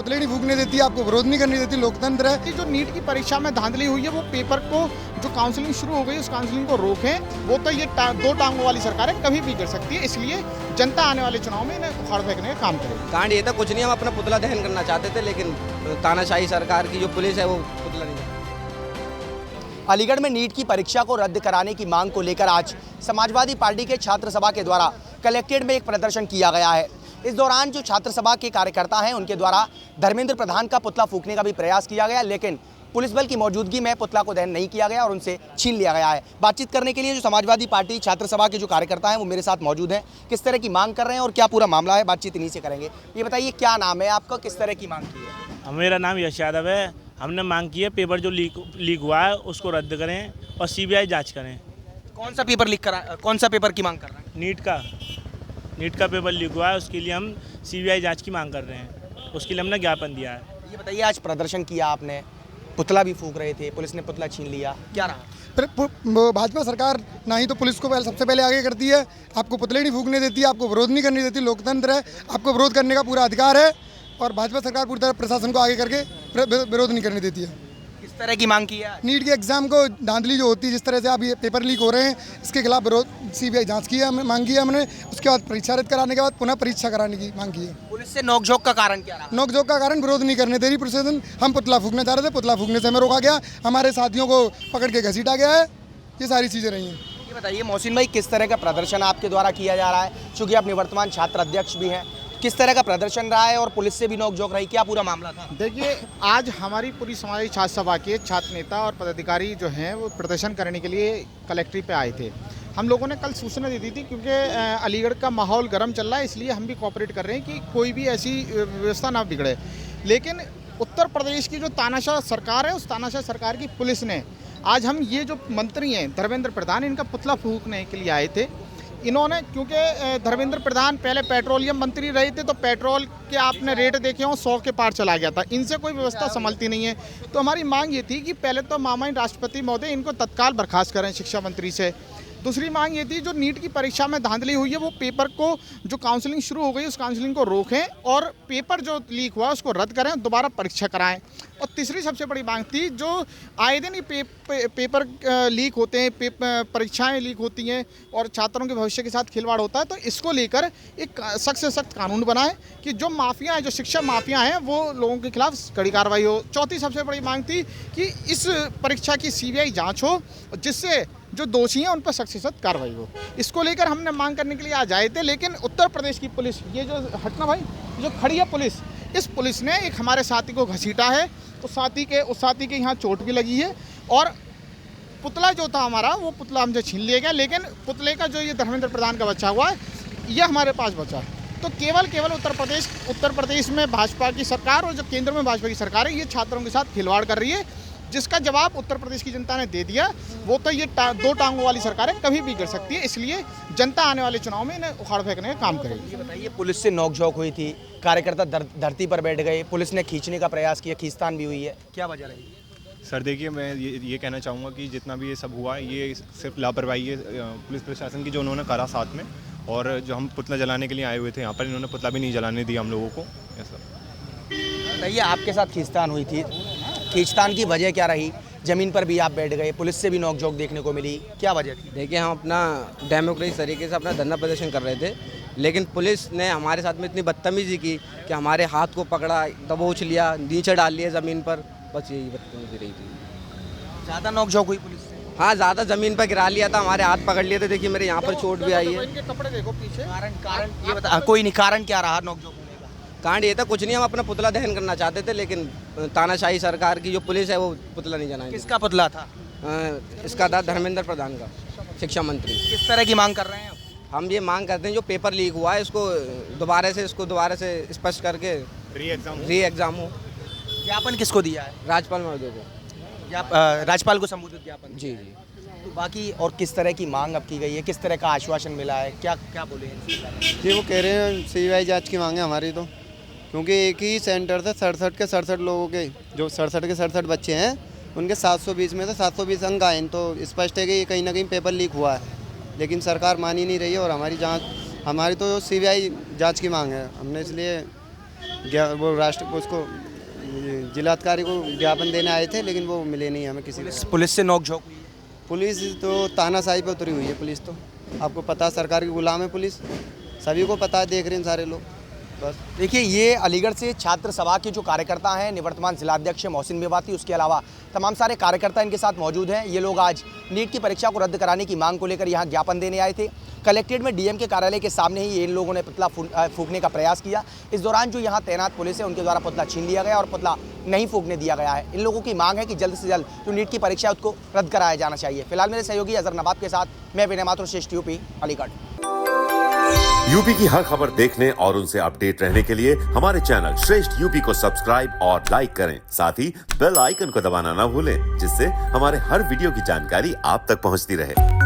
पुतले नहीं फूकने देती, आपको विरोध नहीं करने देती, लोकतंत्र है। जो नीट की परीक्षा में धांधली हुई है वो पेपर को जो काउंसलिंग शुरू हो गई उस काउंसलिंग को रोकें। वो तो ये दो टांगों वाली सरकार है, कभी भी कर सकती है, इसलिए जनता आने वाले चुनाव में इन्हें उखाड़ फेंकने का काम करे। कांड ये था कुछ नहीं, हम अपना पुतला दहन करना चाहते थे, लेकिन तानाशाही सरकार की जो पुलिस है वो पुतला नहीं। अलीगढ़ में नीट की परीक्षा को रद्द कराने की मांग को लेकर आज समाजवादी पार्टी के छात्र सभा के द्वारा कलेक्ट्रेट में एक प्रदर्शन किया गया है। इस दौरान जो छात्र सभा के कार्यकर्ता हैं उनके द्वारा धर्मेंद्र प्रधान का पुतला फूंकने का भी प्रयास किया गया, लेकिन पुलिस बल की मौजूदगी में पुतला को दहन नहीं किया गया और उनसे छीन लिया गया है। बातचीत करने के लिए जो समाजवादी पार्टी छात्र सभा के जो कार्यकर्ता हैं वो मेरे साथ मौजूद हैं। किस तरह की मांग कर रहे हैं और क्या पूरा मामला है, बातचीत इन्हीं से करेंगे। ये बताइए, क्या नाम है आपका, किस तरह की मांग की है? मेरा नाम यश यादव है। हमने मांग की है पेपर जो लीक हुआ है उसको रद्द करें और सीबीआई जांच करें। कौन सा पेपर लीक करा, कौन सा पेपर की मांग कर रहे हैं? नीट का पेपर लीक हुआ है, उसके लिए हम सीबीआई जांच की मांग कर रहे हैं। उसके लिए हमने ज्ञापन दिया है। ये बताइए, आज प्रदर्शन किया आपने, पुतला भी फूंक रहे थे, पुलिस ने पुतला छीन लिया, क्या रहा? भाजपा सरकार ना ही तो पुलिस को सबसे पहले आगे करती है, आपको पुतले नहीं फूकने देती, आपको विरोध नहीं करने देती, लोकतंत्र है, आपको विरोध करने का पूरा अधिकार है। और भाजपा सरकार पूरी तरह प्रशासन को आगे करके विरोध नहीं करने देती है। किस तरह की मांग की है? नीट के एग्जाम को धांधली जो होती है, जिस तरह से अब ये पेपर लीक हो रहे हैं, इसके खिलाफ विरोध सीबीआई जांच की है, मांग की है हमने। उसके बाद परीक्षा रद्द कराने के बाद पुनः परीक्षा कराने की मांग की है। पुलिस से नोकझोंक का कारण क्या रहा? नोकझोंक का कारण विरोध नहीं करने दे रही प्रशासन। हम पुतला फूकना चाह रहे थे, पुतला फूकने से हमें रोका गया, हमारे साथियों को पकड़ के घसीटा गया है। ये सारी चीज़ें रही हैं। ये बताइए मोहसिन भाई, किस तरह का प्रदर्शन आपके द्वारा किया जा रहा है, चूँकि आप निवर्तमान छात्र अध्यक्ष भी हैं, किस तरह का प्रदर्शन रहा है और पुलिस से भी नोकझोंक रही, क्या पूरा मामला था? देखिए, आज हमारी पूरी समाजवादी छात्र सभा के छात्र नेता और पदाधिकारी जो हैं वो प्रदर्शन करने के लिए कलेक्ट्रेट पे आए थे। हम लोगों ने कल सूचना दे दी थी, क्योंकि अलीगढ़ का माहौल गर्म चल रहा है, इसलिए हम भी कोऑपरेट कर रहे हैं कि कोई भी ऐसी व्यवस्था ना बिगड़े। लेकिन उत्तर प्रदेश की जो तानाशाह सरकार है, उस तानाशाह सरकार की पुलिस ने आज हम ये जो मंत्री हैं धर्मेंद्र प्रधान, इनका पुतला फूंकने के लिए आए थे। इन्होंने, क्योंकि धर्मेंद्र प्रधान पहले पेट्रोलियम मंत्री रहे थे, तो पेट्रोल के आपने रेट देखे हो 100 के पार चला गया था। इनसे कोई व्यवस्था संभलती नहीं है। तो हमारी मांग ये थी कि पहले तो माननीय राष्ट्रपति महोदय इनको तत्काल बर्खास्त करें शिक्षा मंत्री से। दूसरी मांग ये थी, जो नीट की परीक्षा में धांधली हुई है वो पेपर को जो काउंसलिंग शुरू हो गई उस काउंसलिंग को रोकें और पेपर जो लीक हुआ उसको रद्द करें, दोबारा परीक्षा कराएं। और तीसरी सबसे बड़ी मांग थी, जो आए दिन ही पेपर लीक होते हैं, परीक्षाएं लीक होती हैं और छात्रों के भविष्य के साथ खिलवाड़ होता है, तो इसको लेकर एक सख्त से सख्त कानून बनाएं कि जो माफिया हैं, जो शिक्षा माफिया हैं, वो लोगों के खिलाफ कड़ी कार्रवाई हो। चौथी सबसे बड़ी मांग थी कि इस परीक्षा की सीबीआई जाँच हो, जिससे जो दोषी हैं उन पर सख्त से सख्त कार्रवाई हो। इसको लेकर हमने मांग करने के लिए आज आए थे। लेकिन उत्तर प्रदेश की पुलिस, ये जो हटना भाई जो खड़ी है पुलिस, इस पुलिस ने एक हमारे साथी को घसीटा है, उस साथी के यहाँ चोट भी लगी है और पुतला जो था हमारा, वो पुतला हमसे छीन लिया गया। लेकिन पुतले का जो ये धर्मेंद्र प्रधान का बच्चा हुआ है, ये हमारे पास बचा। तो केवल उत्तर प्रदेश में भाजपा की सरकार और जो केंद्र में भाजपा की सरकार है, ये छात्रों के साथ खिलवाड़ कर रही है, जिसका जवाब उत्तर प्रदेश की जनता ने दे दिया। वो तो ये दो टांगों वाली सरकार है, कभी भी कर सकती है, इसलिए जनता आने वाले चुनाव में इन्हें उखाड़ फेंकने का काम करेगी। ये बताइए, पुलिस से नोकझोंक हुई थी, कार्यकर्ता धरती पर बैठ गए, पुलिस ने खींचने का प्रयास किया, खींचतान भी हुई है, क्या वजह रही? सर देखिए, मैं ये कहना चाहूँगा कि जितना भी ये सब हुआ है, ये सिर्फ लापरवाही है पुलिस प्रशासन की, जो उन्होंने करा साथ में। और जो हम पुतला जलाने के लिए आए हुए थे यहाँ पर, इन्होंने पुतला भी नहीं जलाने दिया हम लोगों को। ऐसा बताइए, आपके साथ खींचतान हुई थी, खींचतान की वजह क्या रही? ज़मीन पर भी आप बैठ गए, पुलिस से भी नोकझोंक देखने को मिली, क्या वजह थी? देखिए, हम अपना डेमोक्रेटिक तरीके से अपना धरना प्रदर्शन कर रहे थे, लेकिन पुलिस ने हमारे साथ में इतनी बदतमीजी की कि हमारे हाथ को पकड़ा, दबोच लिया, नीचे डाल लिया ज़मीन पर। बस यही बदतमीजी रही थी। ज़्यादा नोकझोंक हुई पुलिस से? हाँ, ज़्यादा ज़मीन पर गिरा लिया था, हमारे हाथ पकड़ लिए थे। देखिए, मेरे यहाँ पर चोट भी आई है। इनके कपड़े देखो पीछे। कारण ये बता, कोई नहीं, कारण क्या रहा नोकझोंक होने का? कांड ये था कुछ नहीं, हम अपना पुतला दहन करना चाहते थे, लेकिन तानाशाही सरकार की जो पुलिस है वो पुतला नहीं जलाएगी। किसका पुतला था? इसका था धर्मेंद्र प्रधान का, शिक्षा मंत्री। किस तरह की मांग कर रहे हैं आप? हम ये मांग करते हैं, जो पेपर लीक हुआ है इसको दोबारा से स्पष्ट करके री एग्ज़ाम हो। ज्ञापन किसको दिया है? राज्यपाल महोदय को। राज्यपाल को संबोधित ज्ञापन? जी। तो बाकी और किस तरह की मांग अब की गई है, किस तरह का आश्वासन मिला है, क्या क्या बोले हैं? जी, वो कह रहे हैं सीबीआई जांच की मांग है हमारी, तो क्योंकि एक ही सेंटर से 67 लोगों के, जो 67 बच्चे हैं, उनके 720 में से 720 अंक आए। तो स्पष्ट है कि कहीं ना कहीं पेपर लीक हुआ है, लेकिन सरकार मान ही नहीं रही है। और हमारी तो सीबीआई जांच की मांग है, हमने इसलिए वो राष्ट्र उसको जिलाधिकारी को ज्ञापन देने आए थे, लेकिन वो मिले नहीं हमें किसी को। पुलिस से नोकझोंक हुई। पुलिस तो तानाशाही पे उतरी हुई है। पुलिस तो आपको पता है सरकार की गुलाम है पुलिस, सभी को पता है, देख रहे हैं सारे लोग। बस देखिए, ये अलीगढ़ से छात्र सभा के जो कार्यकर्ता हैं, निवर्तमान जिलाध्यक्ष मोहसिन मेवाती, उसके अलावा तमाम सारे कार्यकर्ता इनके साथ मौजूद हैं। ये लोग आज नीट की परीक्षा को रद्द कराने की मांग को लेकर यहाँ ज्ञापन देने आए थे। कलेक्ट्रेट में डीएम के कार्यालय के सामने ही इन लोगों ने पुतला फूंकने का प्रयास किया। इस दौरान जो यहाँ तैनात पुलिस है उनके द्वारा पुतला छीन लिया गया और पुतला नहीं फूंकने दिया गया है। इन लोगों की मांग है कि जल्द से जल्द जो नीट की परीक्षा है उसको रद्द कराया जाना चाहिए। फिलहाल मेरे सहयोगी अजहर नवाब के साथ मैं विनय माथुर, श्रेष्ठ यूपी, अलीगढ़। यूपी की हर खबर देखने और उनसे अपडेट रहने के लिए हमारे चैनल श्रेष्ठ यूपी को सब्सक्राइब और लाइक करें। साथ ही बेल आइकन को दबाना ना भूलें, जिससे हमारे हर वीडियो की जानकारी आप तक पहुंचती रहे।